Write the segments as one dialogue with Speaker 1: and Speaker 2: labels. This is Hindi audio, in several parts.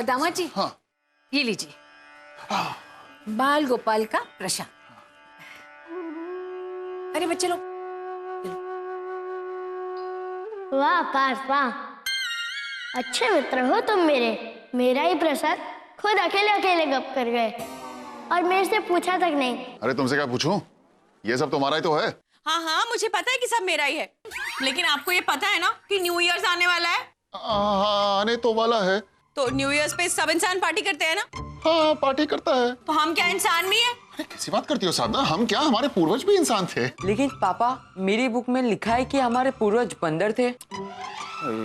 Speaker 1: दामाद जी,
Speaker 2: हाँ।
Speaker 1: ये लीजिए बाल गोपाल का प्रसाद। अरे बच्चे लोग,
Speaker 3: वाह पार्थ वाह, अच्छे मित्र हो तुम मेरे। मेरा ही प्रसाद खुद अकेले अकेले गप कर गए और मेरे से पूछा तक नहीं।
Speaker 2: अरे तुमसे क्या पूछूं? ये सब तुम्हारा ही तो है।
Speaker 4: हाँ हाँ, मुझे पता है कि सब मेरा ही है, लेकिन आपको ये पता है ना कि न्यू ईयर्स आने वाला है।
Speaker 2: हाँ, आने तो वाला है।
Speaker 4: तो न्यू ईयर्स पे सब इंसान पार्टी करते हैं ना।
Speaker 2: हाँ, पार्टी करता है।
Speaker 4: तो हम क्या इंसान नहीं है?
Speaker 2: अरे कैसी बात करती हो साधना, हम क्या, हमारे पूर्वज भी इंसान थे।
Speaker 5: लेकिन पापा, मेरी बुक में लिखा है कि हमारे पूर्वज बंदर थे।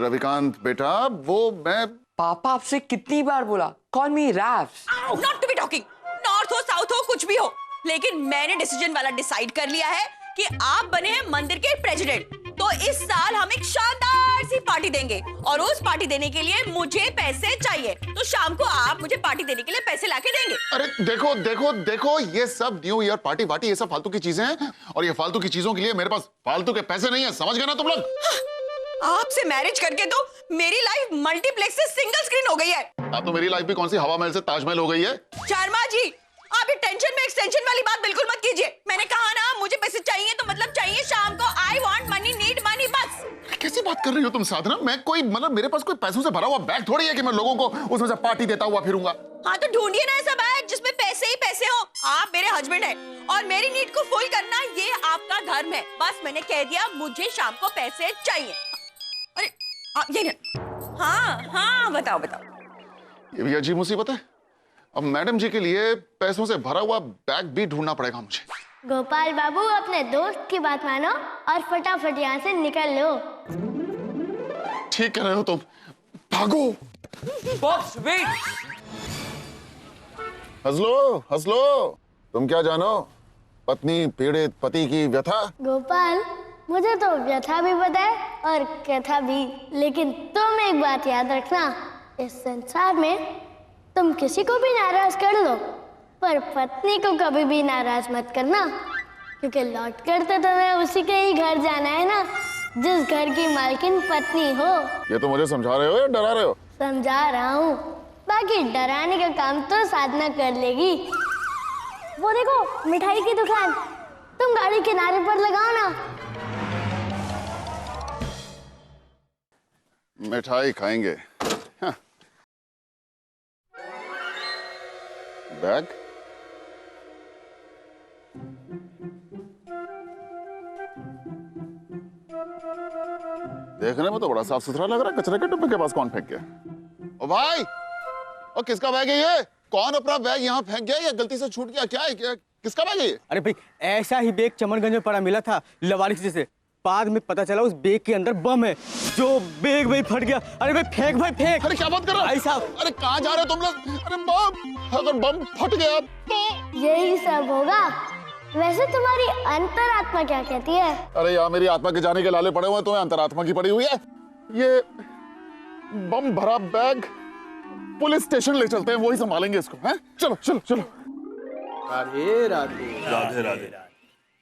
Speaker 2: रविकांत बेटा, वो मैं
Speaker 5: पापा आपसे कितनी बार बोला, कॉल मी रैफ्स।
Speaker 4: Not to be talking. North हो साउथ हो कुछ भी हो, लेकिन मैंने डिसीजन वाला डिसाइड कर लिया है कि आप बने हैं मंदिर के प्रेसिडेंट। तो इस साल हम एक शानदार सी पार्टी देंगे और उस पार्टी देने के लिए मुझे पैसे चाहिए। तो शाम को आप मुझे पार्टी देने के लिए पैसे लाके देंगे।
Speaker 2: अरे देखो देखो देखो, ये सब न्यू ईयर पार्टी वार्टी ये सब फालतू की चीजें हैं, और ये फालतू की चीजों के लिए मेरे पास फालतू के पैसे नहीं है, समझ गए ना तुम लोग?
Speaker 4: आपसे मैरिज करके तो मेरी लाइफ मल्टीप्लेक्स से सिंगल स्क्रीन हो गई है।
Speaker 2: अब तो मेरी लाइफ भी कौन सी हवा महल से ताजमहल हो गई है।
Speaker 4: शर्मा जी, आप ये टेंशन में एक्सटेंशन वाली बात बिल्कुल मत कीजिए। मैंने कहा ना, मुझे पैसे चाहिए तो मतलब चाहिए शाम को। I want money, need money, बस।
Speaker 2: कैसी बात कर रही हो तुम साधना? मैं कोई मतलब मेरे पास कोई पैसों से भरा हुआ बैग थोड़ी है कि मैं लोगों को उसमें से पार्टी देता हुआ फिरूंगा।
Speaker 4: हाँ तो ढूंढिए ना ऐसा बैग जिसमें पैसे ही पैसे हो। आप मेरे हस्बैंड हैं और मेरी नीड को फुल करना ये आपका धर्म है। बस मैंने कह दिया, मुझे शाम को पैसे चाहिए। अरे ये हाँ हाँ, बताओ बताओ।
Speaker 2: ये भी अजीब मुसीबत है। अब मैडम जी के लिए पैसों से भरा हुआ बैग भी ढूंढना पड़ेगा मुझे।
Speaker 3: गोपाल बाबू, अपने दोस्त की बात मानो और फटाफट यहाँ से निकल लो।
Speaker 2: ठीक कह रहे हो तुम, भागो।
Speaker 5: Boss wait.
Speaker 2: हंस लो, तुम क्या जानो पत्नी पीड़ित पति की व्यथा।
Speaker 3: गोपाल, मुझे तो व्यथा भी पता है और कथा भी, लेकिन तुम एक बात याद रखना, इस संसार में तुम किसी को भी नाराज कर लो, पर पत्नी को कभी भी नाराज मत करना, क्योंकि लौट कर तो तुम्हें उसी के ही घर जाना है ना, जिस घर की मालकिन पत्नी हो।
Speaker 2: ये तो मुझे समझा रहे हो या डरा रहे हो?
Speaker 3: समझा रहा हूँ, बाकी डराने का काम तो साधना कर लेगी। वो देखो मिठाई की दुकान, तुम गाड़ी किनारे पर लगाओ ना।
Speaker 2: मिठाई खाएंगे। हाँ। बैग देखने में तो बड़ा साफ सुथरा लग रहा है, कचरे के डब्बे के पास कौन फेंक गया? ओ भाई, ओ किसका बैग है ये? कौन अपना बैग यहाँ फेंक गया या गलती से छूट गया? क्या है, क्या किसका बैग है ये?
Speaker 6: अरे भाई, ऐसा ही बैग चमनगंज में पड़ा मिला था लवारिस जैसे। बाद में पता चला उस बैग के अंदर बम है, जो बैग भाई फट गया। अरे भाई फेंक, भाई फेंक।
Speaker 2: अरे क्या बात कर रहे हो?
Speaker 6: ऐसा।
Speaker 2: अरे कहाँ जा रहे हो तुम लोग? अरे बम, अगर बम फट गया तो
Speaker 3: यही सब होगा। वैसे तुम्हारी अंतरात्मा क्या कहती है?
Speaker 2: अरे यार, मेरी आत्मा के जाने के लाले पड़े हुए हैं, तुम्हें अंतरात्मा की पड़ी हुई है। ये बम भरा बैग पुलिस स्टेशन ले चलते हैं, वही संभालेंगे इसको। हैं? चलो चलो चलो।
Speaker 6: राधे राधे
Speaker 7: राधे राधे।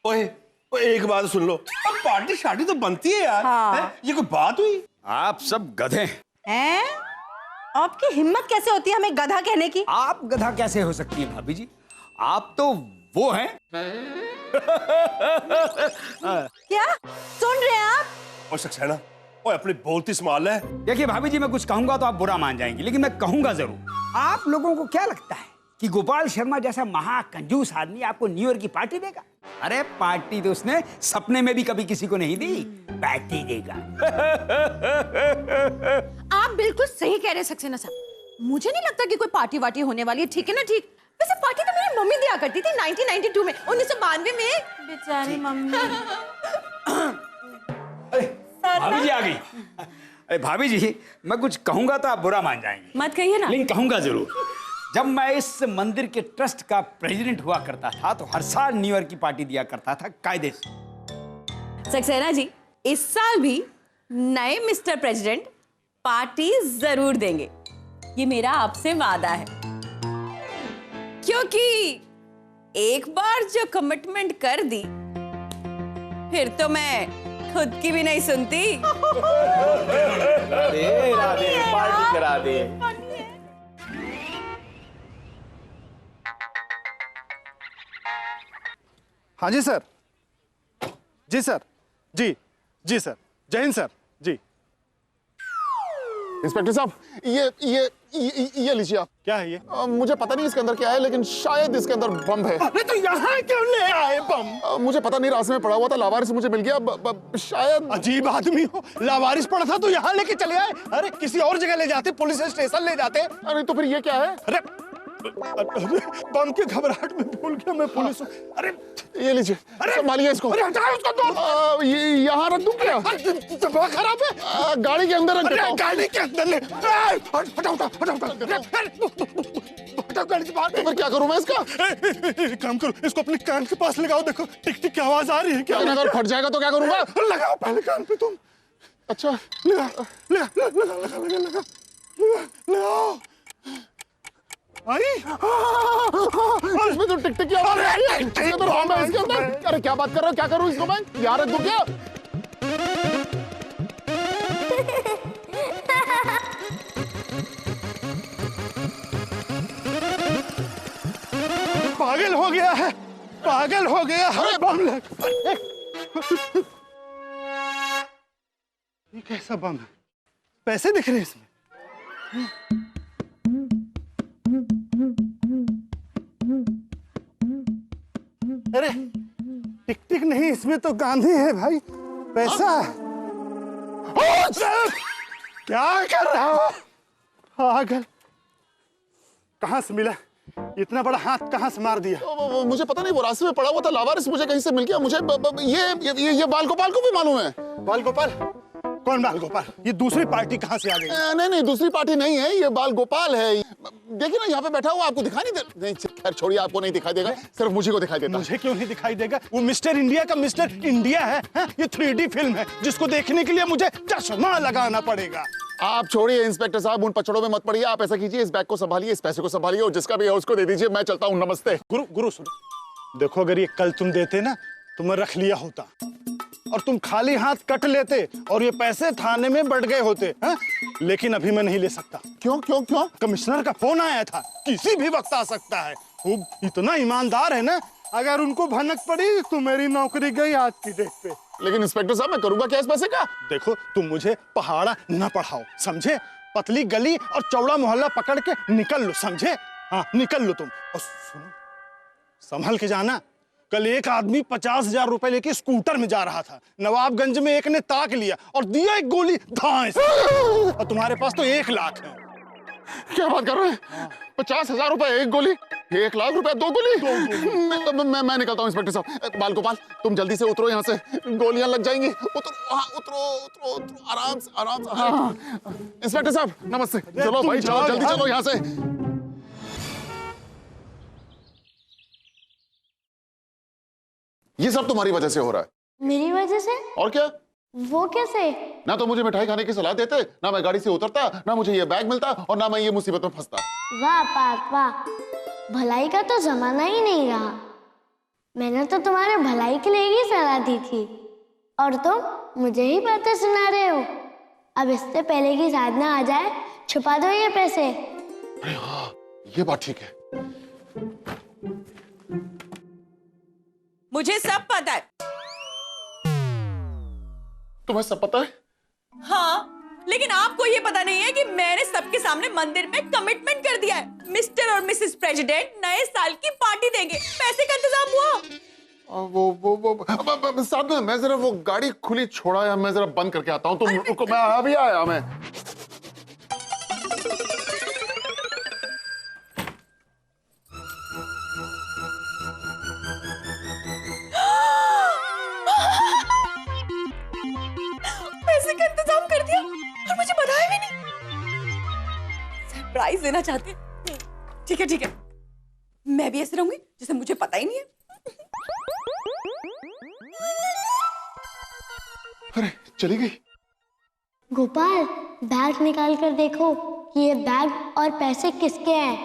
Speaker 7: ओए एक बात सुन लो, अब पार्टी शार्टी तो बनती है यार।
Speaker 4: हाँ।
Speaker 7: ये कोई बात हुई?
Speaker 8: आप सब गधे
Speaker 4: हैं? आपकी हिम्मत कैसे होती है हमें गधा कहने की?
Speaker 8: आप गधा कैसे हो सकती है भाभी जी? आप तो वो हैं।
Speaker 4: क्या सुन रहे हैं आप?
Speaker 7: और सक्सेना, ओए अपनी बोलती संभाल ले।
Speaker 8: देखिए भाभी जी, मैं कुछ कहूंगा तो आप बुरा मान जाएंगे, लेकिन मैं कहूंगा जरूर। आप लोगों को क्या लगता है कि गोपाल शर्मा जैसा महाकंजूस आदमी आपको न्यू ईयर की पार्टी देगा? अरे पार्टी तो उसने सपने में भी कभी किसी को नहीं दी, बैठी देगा।
Speaker 4: आप बिल्कुल सही कह रहे हैं सक्सेना साहब। मुझे नहीं लगता कि कोई पार्टी वार्टी होने वाली है। ठीक है ना? ठीक। वैसे पार्टी तो मेरी मम्मी दिया करती थी 1992 में, 1992 में। बेचारी मम्मी।
Speaker 8: भाभी जी आ गई। अरे भाभी जी, मैं कुछ कहूंगा तो आप बुरा मान जाएंगे।
Speaker 4: मत कहिए ना।
Speaker 8: लेकिन कहूंगा जरूर। जब मैं इस मंदिर के ट्रस्ट का प्रेसिडेंट हुआ करता था तो हर साल न्यू ईयर की पार्टी दिया करता था कायदे से।
Speaker 4: सक्सेना जी, इस साल भी नए मिस्टर प्रेसिडेंट पार्टी जरूर देंगे, ये मेरा आपसे वादा है। क्योंकि एक बार जो कमिटमेंट कर दी, फिर तो मैं खुद की भी नहीं सुनती।
Speaker 6: राधे राधे, पार्टी करा दे।
Speaker 9: हाँ जी सर, जी सर, जी सर, जय हिंद सर, जी।
Speaker 2: इंस्पेक्टर साहब, ये लीजिए आप।
Speaker 9: क्या है ये?
Speaker 2: मुझे पता नहीं इसके अंदर क्या है, लेकिन शायद इसके अंदर बम है।
Speaker 9: अरे तो यहाँ क्यों ले आए बम?
Speaker 2: मुझे पता नहीं, रास्ते में पड़ा हुआ था, लावारिस मुझे मिल गया। शायद।
Speaker 9: अजीब आदमी हो, लावारिस पड़ा था तो यहाँ लेके चले आए। अरे किसी और जगह ले जाते, पुलिस स्टेशन ले जाते।
Speaker 2: अरे तो फिर ये क्या है?
Speaker 9: अरे बम की घबराहट में भूल गया मैं पुलिस। अरे
Speaker 2: ये लीजिए, संभालिए इसको।
Speaker 9: अरे हटाओ उसको तो।
Speaker 2: ये यहाँ रख दूं क्या?
Speaker 9: दबा खराब है।
Speaker 2: गाड़ी के अंदर रख देता हूं।
Speaker 9: गाड़ी के अंदर ले। हटाओ गाड़ी से बाहर।
Speaker 2: तो फिर क्या करूं मैं इसका?
Speaker 9: एक काम करो, इसको अपने कान के पास लगाओ, देखो टिक टिक की आवाज आ रही है क्या?
Speaker 2: अगर फट जाएगा तो क्या करूंगा?
Speaker 9: लगाओ पहले कान पे तुम।
Speaker 2: अच्छा,
Speaker 9: लगाओ। आई?
Speaker 2: इसमें तो टिक टिक की आवाज आ रही है। इसके अंदर बम है, इसके अंदर। अरे क्या बात कर रहे हो? क्या करूं इसको मैं? यहाँ रख दूं क्या?
Speaker 9: पागल हो गया है, पागल हो गया है। बम लग। ये कैसा बम है? पैसे दिख रहे हैं इसमें। अरे टिक टिक नहीं, इसमें तो गांधी है भाई, पैसा है। क्या कर रहा हो? पागल। कहाँ से मिला? इतना बड़ा हाथ कहाँ से मार दिया?
Speaker 2: मुझे पता नहीं, वो रास्ते में पड़ा हुआ था, लावारिस मुझे कहीं से मिल गया। मुझे ये बाल गोपाल को भी मालूम है।
Speaker 9: बाल गोपाल? कौन बाल गोपाल? ये दूसरी पार्टी कहाँ से आ गई?
Speaker 2: नहीं, दूसरी पार्टी नहीं है, ये बाल गोपाल है। देखिए ना, यहाँ पे बैठा हुआ, आपको दिखाई नहीं दे? नहीं, खैर छोड़िए, आपको नहीं दिखाई देगा, सिर्फ मुझे को दिखाई देता।
Speaker 9: मुझे क्यों नहीं दिखाई देगा? वो मिस्टर इंडिया का मिस्टर इंडिया है, ये 3D फिल्म है, जिसको देखने के लिए मुझे चश्मा लगाना पड़ेगा।
Speaker 2: आप छोड़िए इंस्पेक्टर साहब, उन पचड़ों में मत पड़िए। आप ऐसा कीजिए, इस बैग को संभालिए, इस पैसे को संभालिए, और जिसका भी है उसको दे दीजिए। मैं चलता हूँ, नमस्ते।
Speaker 9: गुरु सुनो, देखो अगर ये कल तुम देते ना तो मैं रख लिया होता, और तुम खाली हाथ कट लेते और ये पैसे थाने में बढ़ गए होते हैं। लेकिन अभी मैं नहीं ले सकता।
Speaker 2: क्यों?
Speaker 9: कमिश्नर का फोन आया था, किसी भी वक्त आ सकता है। वो इतना ईमानदार है ना, अगर उनको भनक पड़ी तो मेरी नौकरी गई आज की डेट पे।
Speaker 2: लेकिन इंस्पेक्टर साहब, मैं करूंगा क्या इस पैसे का?
Speaker 9: देखो तुम मुझे पहाड़ा न पढ़ाओ, समझे? पतली गली और चौड़ा मोहल्ला पकड़ के निकल लो, समझे? हाँ निकल लो तुम। और सुनो, संभल के जाना। कल एक आदमी 50,000 रुपए लेके स्कूटर में जा रहा था, नवाबगंज में एक ने ताक लिया और दिया एक गोली धाए से। और तुम्हारे पास तो 1 लाख है।
Speaker 2: क्या बात कर रहे हैं? 50,000 रुपए एक गोली, 1 लाख रुपए 2 गोली। मैं निकलता हूँ इंस्पेक्टर साहब। बाल गोपाल, तुम जल्दी से उतरो यहाँ से, गोलियां लग जाएंगी। उतरो, हाँ, उतरो, आराम से। हाँ। इंस्पेक्टर साहब नमस्ते। चलो भाई, चलो जल्दी चलो यहाँ से। ये सब तुम्हारी वजह से हो रहा है।
Speaker 3: मेरी वजह से?
Speaker 2: और क्या?
Speaker 3: वो कैसे?
Speaker 2: ना तो मुझे मिठाई खाने की सलाह देते, ना मैं गाड़ी से उतरता, ना मुझे ये बैग मिलता, और ना मैं ये मुसीबत में फंसता।
Speaker 3: वाह पार्थ वाह, भलाई का तो जमाना ही नहीं रहा। मैंने तो तुम्हारे भलाई के लिए ही सलाह दी थी, और तुम मुझे ही बातें सुना रहे हो। अब इससे पहले की साधना आ जाए, छुपा दो ये पैसे।
Speaker 2: अरे हाँ, ये बात ठीक है।
Speaker 4: मुझे सब पता है।
Speaker 2: तुम्हें सब पता है?
Speaker 4: हाँ, लेकिन आपको ये पता नहीं है कि मैंने सबके सामने मंदिर में कमिटमेंट कर दिया है। मिस्टर और मिसेस प्रेसिडेंट नए साल की पार्टी देंगे। पैसे का इंतजाम हुआ।
Speaker 2: वो साथ में मैं जरा वो गाड़ी खुली छोड़ा, या मैं जरा बंद करके आता हूँ। तुम रुको, मैं अभी आया। मैं
Speaker 4: पैसे का इंतजाम कर दिया और मुझे बताया भी नहीं। सरप्राइज देना चाहते हैं? ठीक है, मैं भी ऐसे रहूंगी जैसे मुझे पता ही नहीं है।
Speaker 2: अरे चली गई।
Speaker 3: गोपाल, बैग निकाल कर देखो कि ये बैग और पैसे किसके हैं।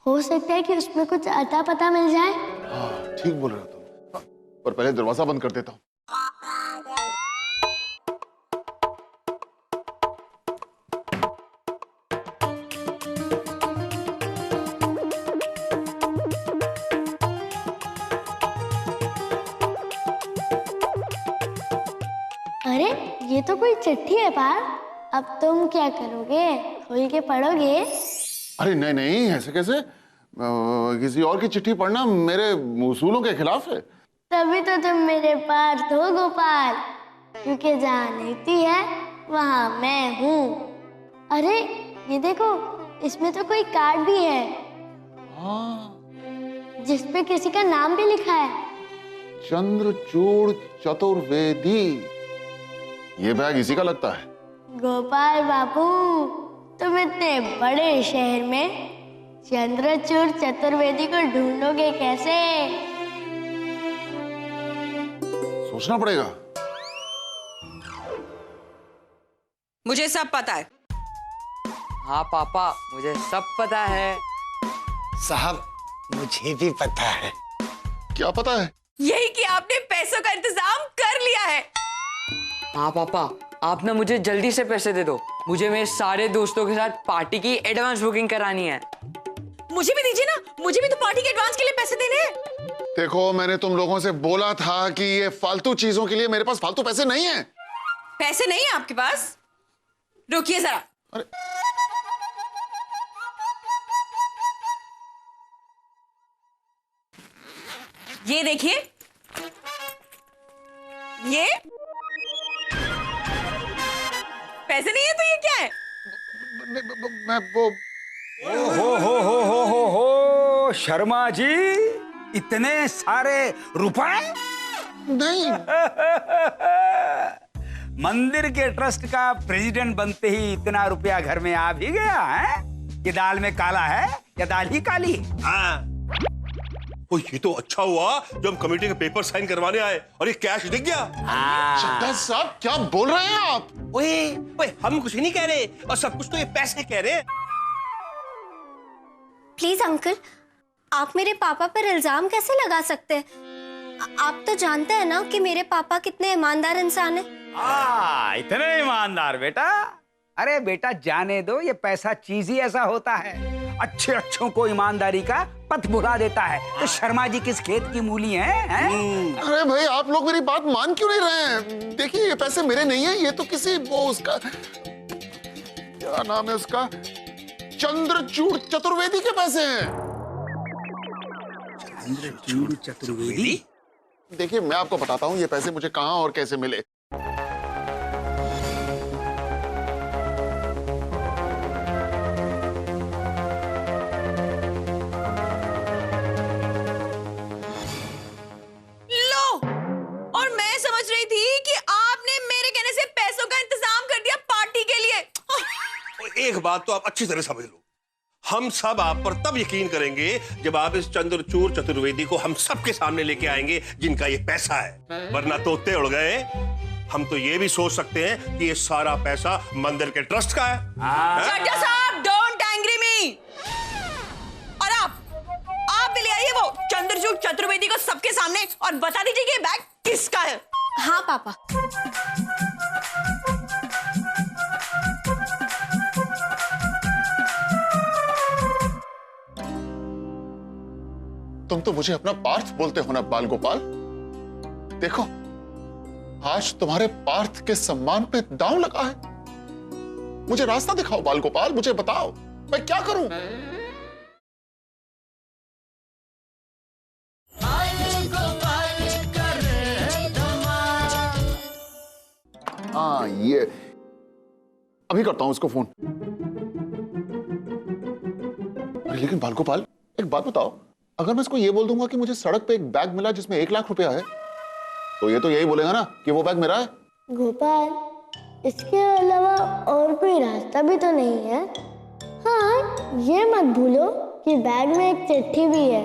Speaker 3: हो सकता है कि उसमें कुछ अता पता मिल जाए।
Speaker 2: हाँ, ठीक बोल रहे हो तुम, पर पहले दरवाजा बंद कर देता हूँ।
Speaker 3: अरे ये तो कोई चिट्ठी है पार। अब तुम क्या करोगे, खोल के पढ़ोगे?
Speaker 2: अरे नहीं नहीं, ऐसे कैसे? किसी और की चिट्ठी पढ़ना मेरे उसूलों के खिलाफ है।
Speaker 3: तभी तो तुम मेरे पार्थ हो गोपाल, क्योंकि जहाँ नीति है वहाँ मैं हूँ। अरे ये देखो, इसमें तो कोई कार्ड भी है।
Speaker 2: हाँ,
Speaker 3: जिसपे किसी का नाम भी लिखा है।
Speaker 2: चंद्रचूड़ चतुर्वेदी। ये बैग इसी का लगता है।
Speaker 3: गोपाल बाबू, तुम इतने बड़े शहर में चंद्रचूड़ चतुर्वेदी को ढूंढोगे कैसे?
Speaker 2: सोचना पड़ेगा।
Speaker 4: मुझे सब पता है।
Speaker 5: हाँ पापा, मुझे सब पता है।
Speaker 10: साहब मुझे भी पता है।
Speaker 2: क्या पता है?
Speaker 4: यही कि आपने पैसों का इंतजाम कर लिया है।
Speaker 5: हाँ पापा, आप ना मुझे जल्दी से पैसे दे दो। मुझे मेरे सारे दोस्तों के साथ पार्टी की एडवांस बुकिंग करानी है।
Speaker 4: मुझे भी दीजिए ना, मुझे भी तो पार्टी के एडवांस के लिए पैसे देने हैं।
Speaker 2: देखो, मैंने तुम लोगों से बोला था कि ये फालतू चीजों के लिए मेरे पास फालतू पैसे नहीं है।
Speaker 4: पैसे नहीं है आपके पास? रुकिए जरा।
Speaker 2: अरे
Speaker 4: ये देखिए, ये पैसे नहीं है तो ये क्या है?
Speaker 2: मैं वो
Speaker 8: हो शर्मा जी, इतने सारे रुपए?
Speaker 2: नहीं।
Speaker 8: मंदिर के ट्रस्ट का प्रेसिडेंट बनते ही इतना रुपया घर में आ भी गया है? ये दाल में काला है या दाल ही काली?
Speaker 7: हाँ। ओ, ये तो अच्छा हुआ जब हम कमेटी के पेपर साइन करवाने आए और ये कैश दिख गया।
Speaker 2: चड्ढा साहब, क्या बोल रहे हैं आप?
Speaker 7: ओए ओए, हम कुछ नहीं कह रहे, और सब कुछ तो ये पैसे कह रहे हैं।
Speaker 11: प्लीज अंकल, आप मेरे पापा पर इल्जाम कैसे लगा सकते हैं? आप तो जानते हैं ना कि मेरे पापा कितने ईमानदार इंसान हैं।
Speaker 8: इतने ईमानदार बेटा? अरे बेटा जाने दो, ये पैसा चीज ही ऐसा होता है, अच्छे अच्छों को ईमानदारी का पथ भुला देता है। तो शर्मा जी किस खेत की मूली हैं?
Speaker 2: अरे भाई, आप लोग मेरी बात मान क्यों नहीं रहे हैं? देखिए, ये पैसे मेरे नहीं है, ये तो किसी वो उसका क्या नाम है उसका, चंद्रचूड़ चतुर्वेदी के पैसे हैं।
Speaker 8: चंद्रचूड़ चतुर्वेदी?
Speaker 2: देखिए, मैं आपको बताता हूँ ये पैसे मुझे कहाँ और कैसे मिले।
Speaker 7: एक बात तो आप अच्छी तरह समझ लो, हम सब आप पर तब यकीन करेंगे जब आप इस चंद्रचूड़ चतुर्वेदी को हम सबके सामने लेके आएंगे जिनका ये पैसा है। वरना तोते उड़ गए। हम तो ये भी सोच सकते हैं कि ये सारा पैसा मंदिर के ट्रस्ट का है।
Speaker 4: चड्ढा साहब, डोंट एंग्री मी। और आप भी ले आइए वो चंद्रचूड़ चतुर्वेदी को सबके सामने और बता दीजिए कि ये बैग किसका है।
Speaker 11: हाँ पापा।
Speaker 2: तुम तो मुझे अपना पार्थ बोलते हो ना बाल गोपाल। देखो, आज तुम्हारे पार्थ के सम्मान पे दांव लगा है। मुझे रास्ता दिखाओ बाल गोपाल, मुझे बताओ मैं क्या करूं। हाँ, ये अभी करता हूं उसको फोन। अरे लेकिन बाल गोपाल, एक बात बताओ, अगर मैं इसको ये बोल दूंगा कि मुझे सड़क पे एक बैग मिला जिसमें 1 लाख रुपया है, तो ये तो यही बोलेगा ना कि वो बैग मेरा है।
Speaker 3: गोपाल, इसके अलावा और कोई रास्ता भी तो नहीं है। हाँ, ये मत भूलो कि बैग में एक चिट्ठी भी है।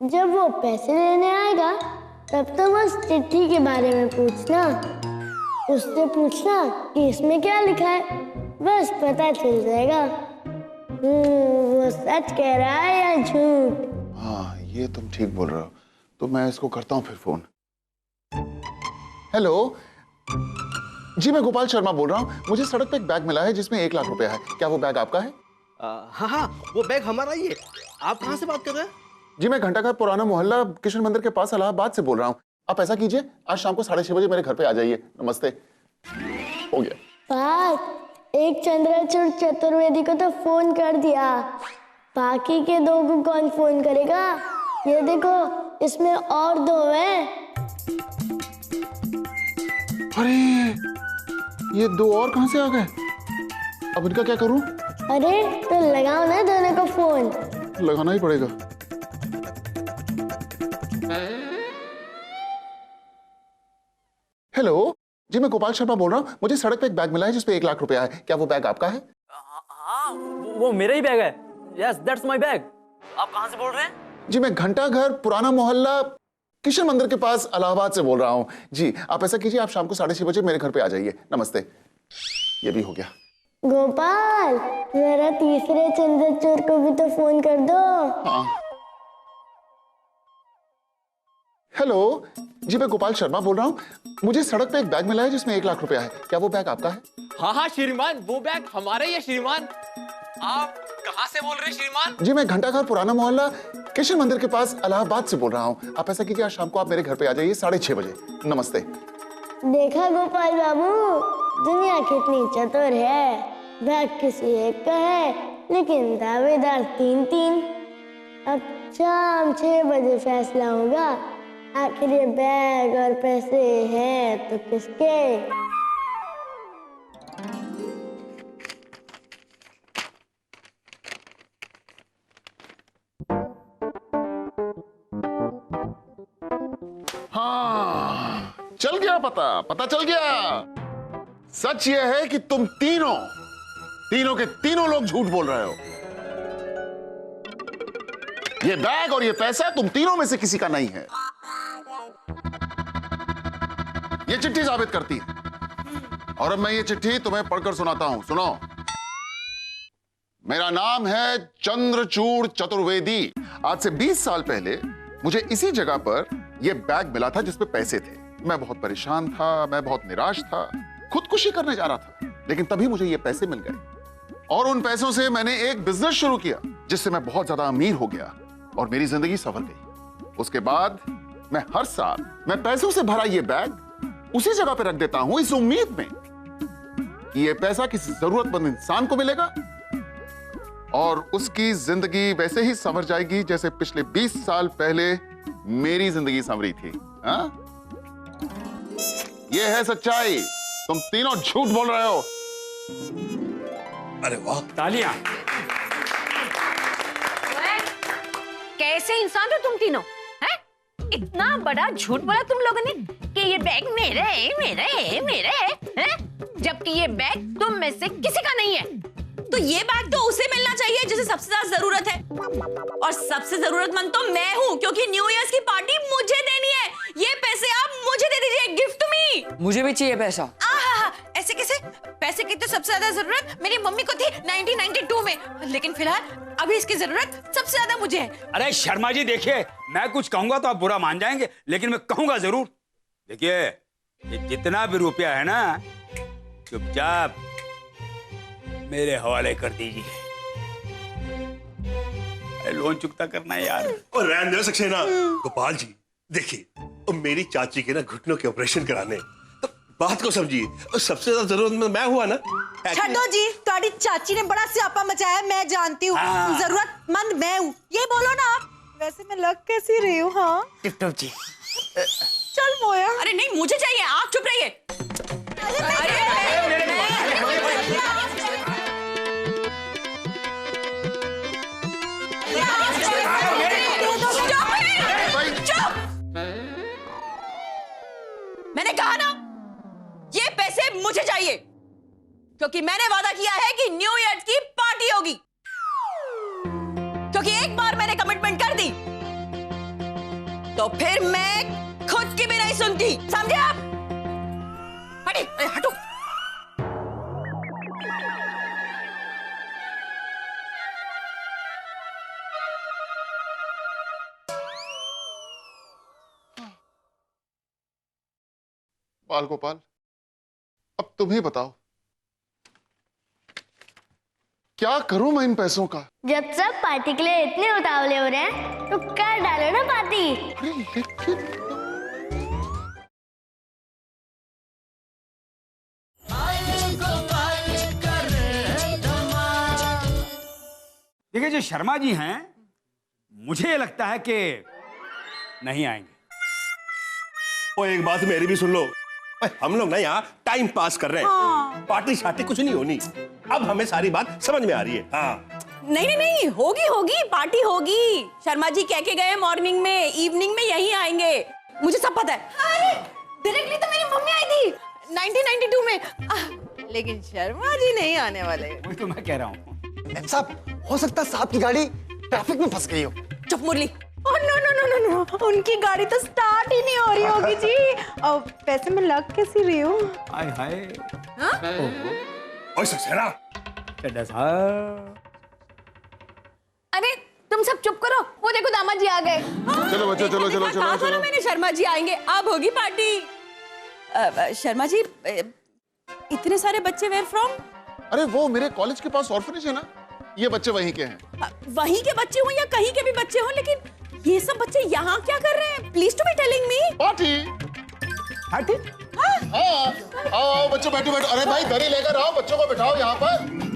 Speaker 3: जब वो पैसे लेने आएगा तब तुम उस चिट्ठी के बारे में पूछना। उससे पूछना कि इसमें क्या लिखा है, बस पता चल जाएगा वो सच कह रहा है या झूठ।
Speaker 2: हाँ, ये तुम ठीक बोल रहे हो। तो मैं इसको करता हूँ फिर फोन। हेलो जी, मैं गोपाल शर्मा बोल रहा हूँ। मुझे सड़क पे एक बैग मिला है जिसमें 1 लाख रुपया है। क्या वो बैग आपका है?
Speaker 10: हाँ हाँ, वो बैग हमारा ही है। आप कहाँ से बात कर रहे हैं?
Speaker 2: जी, मैं घंटाघर पुराना मोहल्ला किशन मंदिर के पास इलाहाबाद से बोल रहा हूँ। आप ऐसा कीजिए, आज शाम को 6:30 बजे मेरे घर पे आ जाइए। नमस्ते। हो गया।
Speaker 3: बात एक चंद्रचूड़ चतुर्वेदी को तो फोन कर दिया, बाकी के 2 को कौन फोन करेगा? ये देखो, इसमें और 2 हैं।
Speaker 2: अरे ये 2 और कहां से आ गए? अब इनका क्या करूं?
Speaker 3: अरे तो लगाओ ना दोनों को फोन।
Speaker 2: लगाना ही पड़ेगा। हेलो जी, मैं गोपाल शर्मा बोल रहा हूँ। मुझे सड़क पे एक बैग मिला है जिसपे 1 लाख रुपया है। क्या वो बैग आपका है?
Speaker 6: हाँ, वो मेरा ही बैग है। Yes, that's my bag. आप कहाँ से बोल रहे हैं?
Speaker 2: जी मैं घंटा घर पुराना मोहल्ला किशन मंदिर के पास इलाहाबाद से बोल रहा हूँ। जी आप ऐसा कीजिए, आप शाम को 6:30 बजे मेरे घर पे आ जाइए। नमस्ते। ये भी हो गया।
Speaker 3: गोपाल, जरा तीसरे चंद्रचूड़ को भी तो फोन कर दो।
Speaker 2: हाँ। हेलो जी, मैं गोपाल शर्मा बोल रहा हूँ। मुझे सड़क पे एक बैग मिला है जिसमें 1 लाख रुपया है। क्या वो बैग आपका है?
Speaker 6: हाँ हाँ श्रीमान, वो बैग हमारा ही है श्रीमान। आप कहाँ से बोल रहे हैं श्रीमान?
Speaker 2: जी मैं घंटा घर पुराना मोहल्ला किशन मंदिर के पास इलाहाबाद से बोल रहा हूँ। आप ऐसा कीजिए, आज शाम को आप मेरे घर पे आ जाइए 6:30 बजे। नमस्ते।
Speaker 3: देखा गोपाल बाबू, दुनिया कितनी चतुर है। बैग किसी एक का है लेकिन दावेदार 3-3। अब शाम 6 बजे फैसला होगा, आखिर ये बैग और पैसे हैं तो किसके?
Speaker 2: हाँ, चल गया पता चल गया। सच ये है कि तुम तीनों के तीनों लोग झूठ बोल रहे हो। ये बैग और ये पैसा तुम तीनों में से किसी का नहीं है। ये चिट्ठी साबित करती है। और अब मैं ये चिट्ठी तुम्हें पढ़कर सुनाता हूं। सुनो। मेरा नाम है चंद्रचूड़ चतुर्वेदी। आज से 20 साल पहले मुझे इसी जगह पर यह बैग मिला था जिसपे पैसे थे। मैं बहुत परेशान था, मैं बहुत निराश था, खुदकुशी करने जा रहा था। लेकिन तभी मुझे ये पैसे मिल गए और उन पैसों से मैंने एक बिजनेस शुरू किया जिससे मैं बहुत ज्यादा अमीर हो गया और मेरी जिंदगी संवर गई। उसके बाद मैं हर साल मैं पैसों से भरा ये बैग उसी जगह पे रख देता हूं इस उम्मीद में कि ये पैसा किसी जरूरतमंद इंसान को मिलेगा और उसकी जिंदगी वैसे ही संवर जाएगी जैसे पिछले 20 साल पहले मेरी जिंदगी संवरी थी। हाँ? ये है सच्चाई। तुम तीनों झूठ बोल रहे हो।
Speaker 7: अरे वाह,
Speaker 8: तालियां।
Speaker 1: कैसे इंसान हो तुम तीनों? हैं? इतना बड़ा झूठ बोला तुम लोगों ने कि ये बैग मेरा है, हैं? जबकि ये बैग तुम में से किसी का नहीं है।
Speaker 4: तो ये बैग तो उसे मिलना चाहिए जिसे सबसे ज्यादा जरूरत है, और सबसे जरूरतमंद तो मैं हूँ क्योंकि न्यू ईयर की पार्टी मुझे देनी है। ये पैसे आप मुझे दे दीजिए, गिफ्ट मी।
Speaker 5: मुझे भी चाहिए पैसा।
Speaker 4: ऐसे कैसे? पैसे की तो सबसे ज्यादा जरूरत मेरी मम्मी को थी 1992 में, लेकिन फिलहाल अभी इसकी जरूरत सबसे ज्यादा मुझे है।
Speaker 8: अरे शर्मा जी देखिए, मैं कुछ कहूंगा तो आप बुरा मान जाएंगे, लेकिन मैं कहूंगा जरूर। देखिए, ये जितना भी रुपया है ना, चुपचाप मेरे हवाले कर दीजिए। लोन चुकता करना है यार।
Speaker 7: और रहने दो सक्सेना। गोपाल जी देखिए, मेरी चाची के ना घुटनों के ऑपरेशन कराने, तो बात को समझिए, और सबसे ज्यादा जरूरतमंद मैं हुआ ना।
Speaker 12: छड्डो जी, तुम्हारी चाची ने बड़ा स्यापा मचाया, मैं जानती हूँ। जरूरतमंद मैं हूँ, ये बोलो ना आप। वैसे मैं लग कैसी रही हूँ? हाँ
Speaker 10: टिप-टॉप जी।
Speaker 12: चल मोया।
Speaker 4: अरे नहीं, मुझे चाहिए, आप चुप रहिए। मैंने कहा ना, ये पैसे मुझे चाहिए क्योंकि मैंने वादा किया है कि न्यू ईयर की पार्टी होगी। क्योंकि एक बार मैंने कमिटमेंट कर दी तो फिर मैं खुद की भी नहीं सुनती, समझे आप? हटे, हटो।
Speaker 2: बाल गोपाल, अब तुम ही बताओ, क्या करूं मैं इन पैसों का?
Speaker 3: जब सब पार्टी के लिए इतने उतावले हो रहे हैं तो कर डालो ना पार्टी।
Speaker 2: अरे लेकिन
Speaker 8: देखिए जो शर्मा जी हैं, मुझे लगता है कि नहीं आएंगे।
Speaker 7: वो एक बात मेरी भी सुन लो, हम लोग ना यहाँ टाइम पास कर रहे हैं, पार्टी शार्टी कुछ नहीं होनी। अब हमें सारी बात समझ में आ रही है। हाँ
Speaker 4: नहीं नहीं नहीं, होगी होगी, पार्टी होगी। शर्मा जी कह के गए मॉर्निंग में, इवनिंग में यही आएंगे, मुझे सब पता है। अरे डायरेक्टली तो मेरी मम्मी आई थी 1992 में, लेकिन शर्मा जी नहीं आने वाले।
Speaker 8: वही तो मैं कह रहा हूँ।
Speaker 10: साहब हो सकता है साहब की गाड़ी ट्रैफिक में फंस गई हो।
Speaker 4: चुप Murali.
Speaker 12: No no no no no, उनकी गाड़ी तो स्टार्ट ही नहीं हो रही होगी जी। और वैसे मैं लग कैसी रही हूँ?
Speaker 8: हाय हाय।
Speaker 7: ओए सक्सेना,
Speaker 8: चड्ढा साहब।
Speaker 1: अरे तुम सब चुप करो, वो देखो दामाद जी आ गए।
Speaker 2: चलो बच्चों, चलो चलो चलो
Speaker 4: कहा था ना
Speaker 2: चलो।
Speaker 4: मैंने शर्मा जी आएंगे, अब होगी पार्टी। शर्मा जी, इतने सारे बच्चे वेयर फ्रॉम?
Speaker 2: अरे वो मेरे कॉलेज के पास ऑर्फनेज है ना, ये बच्चे वहीं के हैं।
Speaker 4: वहीं के बच्चे हो या कहीं के भी बच्चे हो, लेकिन ये सब बच्चे यहाँ क्या कर रहे हैं? Please to be telling me.
Speaker 2: Party.
Speaker 8: Party?
Speaker 2: हाँ, आओ बच्चों, बैठो बैठो। अरे भाई घड़ी लेकर आओ, बच्चों को बिठाओ यहाँ पर।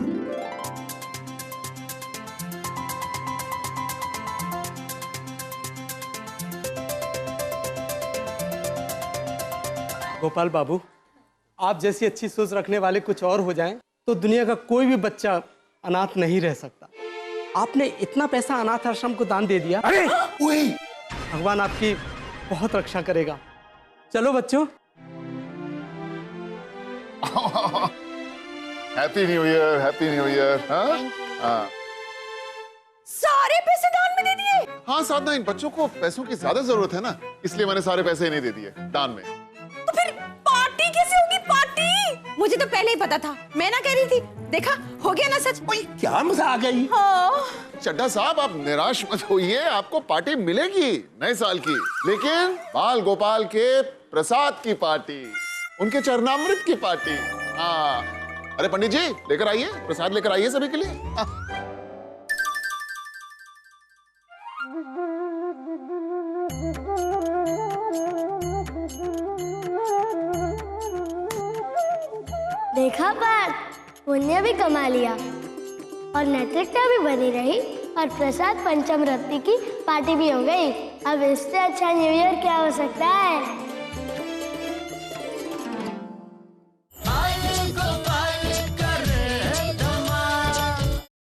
Speaker 6: गोपाल बाबू, आप जैसी अच्छी सोच रखने वाले कुछ और हो जाएं तो दुनिया का कोई भी बच्चा अनाथ नहीं रह सकता। आपने इतना पैसा अनाथ आश्रम को दान दे दिया।
Speaker 8: अरे
Speaker 6: भगवान आपकी बहुत रक्षा करेगा। चलो बच्चों।
Speaker 2: Happy new year, happy new year. हाँ,
Speaker 4: सारे पैसे दान में दे दिए?
Speaker 2: हाँ साधना, इन बच्चों को पैसों की ज्यादा जरूरत है ना, इसलिए मैंने सारे पैसे इन्हें दे दिए दान में।
Speaker 4: तो फिर पार्टी कैसे होगी? पार्टी मुझे तो पहले ही पता था, मैं ना कह रही थी। देखा, हो गया ना सच।
Speaker 7: क्या मजा आ गई।
Speaker 4: हाँ।
Speaker 2: चड्ढा साहब आप निराश मत होइए, आपको पार्टी मिलेगी नए साल की, लेकिन बाल गोपाल के प्रसाद की पार्टी, उनके चरणामृत की पार्टी। हाँ, अरे पंडित जी लेकर आइए, प्रसाद लेकर आइए सभी के लिए। हाँ।
Speaker 3: देखा बात, पुण्य भी कमा लिया और नैतिकता भी बनी रही और प्रसाद पंचम रत्न की पार्टी भी हो गई। अब इससे अच्छा न्यू ईयर क्या हो सकता है?